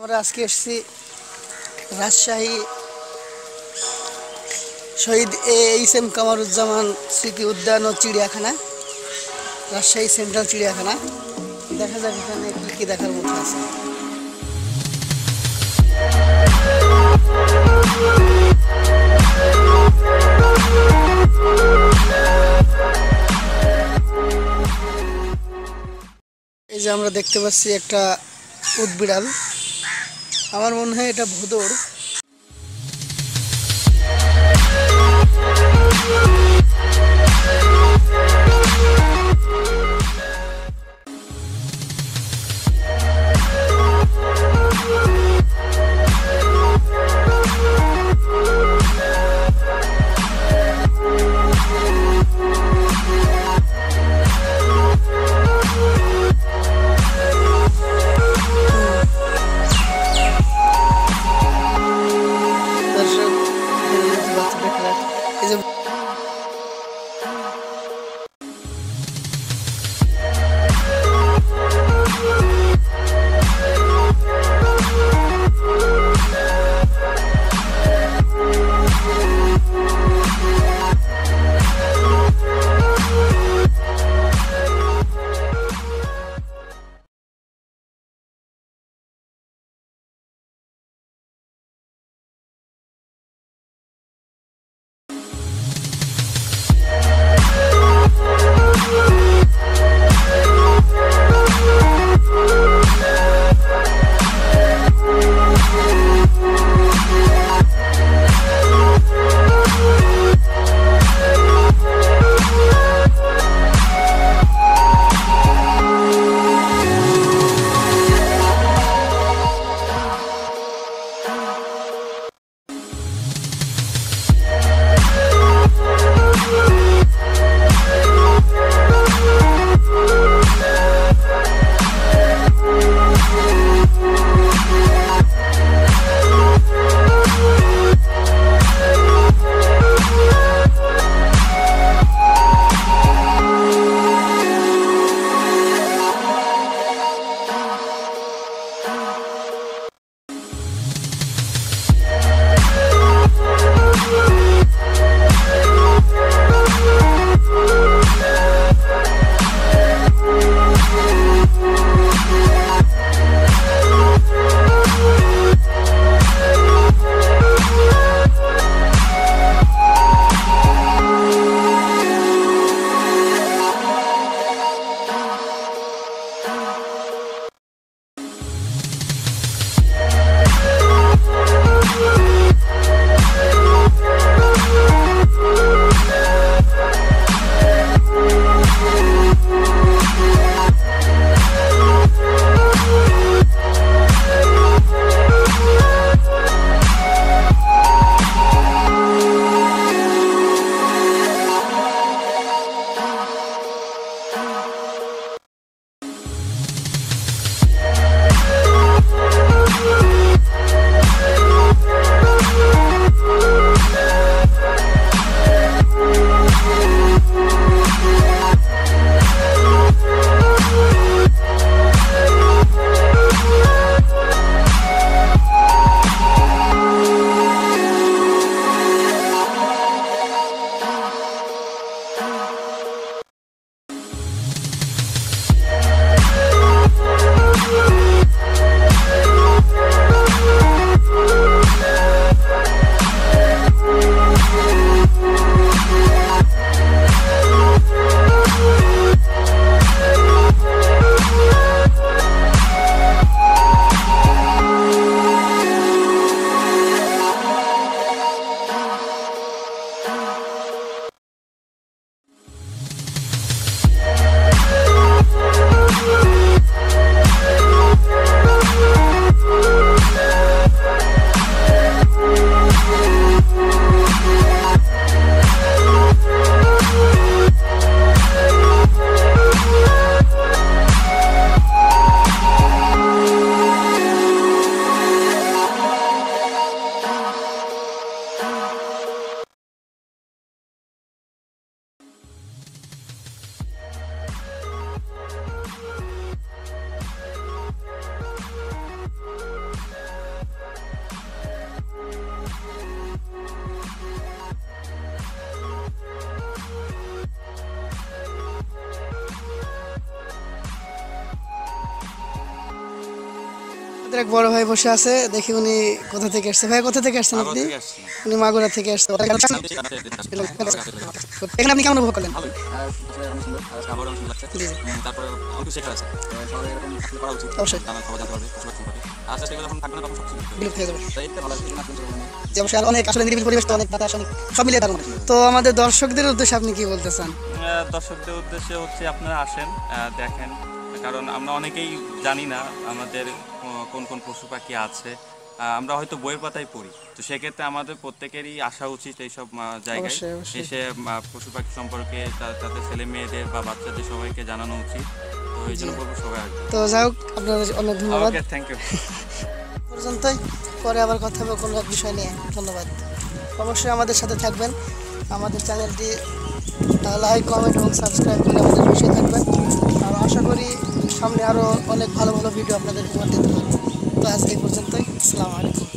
আমরা আজকে এসেছি রাজশাহী শহীদ এইচ.এম. কামারুজ্জামান স্মৃতি উদ্যান ও চিড়িয়াখানা, রাজশাহী সেন্ট্রাল চিড়িয়াখানা। দেখা যাক এখানে কি কি দেখার মতো আছে। এই যে আমরা দেখতে পাচ্ছি একটা উটবিড়াল, আমার মনে হয় এটা ভোঁদড়। আমাদের এক বড় ভাই বসে আছে, দেখি উনি কোথা থেকে আসছে। ভাই কোথা থেকে আসছেন আপনি? উনি মাগুরা থেকে আসছে। এখানে আপনি কেমন উপভোগ করলেন? জি, জি। অবশ্যই বিলুপ্ত হয়ে যাবে। জি, অবশ্যই। আর অনেক আসলে নিরিবিলি পরিবেশ, তো অনেক বাতাস, অনেক সব মিলিয়ে দারুণ। তো আমাদের দর্শকদের উদ্দেশ্যে আপনি কি বলতে চান? দর্শকদের উদ্দেশ্যে হচ্ছে আপনারা আসেন, দেখেন, কারণ আমরা অনেকেই জানি না আমাদের কোন কোন পশু পাখি আছে। আমরা হয়তো বইয়ের পাতায় পড়ি, তো সেক্ষেত্রে আমাদের প্রত্যেকেরই আসা উচিত এইসব জায়গায় অবশ্যই, অবশ্যই। এসে পশু পাখি সম্পর্কে তাদের ছেলে মেয়েদের বা বাচ্চাদের সবাইকে জানানো উচিত। তো এই জন্য বলবো সবাই আসবে। তো যাই হোক, আপনাদের অনেক ধন্যবাদ। ওকে, থ্যাংক ইউ। পর্যন্তই, পরে আবার কথা হবে কোনো এক বিষয় নিয়ে। ধন্যবাদ। অবশ্যই আমাদের সাথে থাকবেন, আমাদের চ্যানেলটি লাইক, কমেন্ট এবং সাবস্ক্রাইব করে আমাদের পাশে থাকবেন। আর আশা করি সামনে আরও অনেক ভালো ভালো ভিডিও আপনাদের উপহার দিতে পারবো। তো আজকে এই পর্যন্তই। আসসালামু আলাইকুম।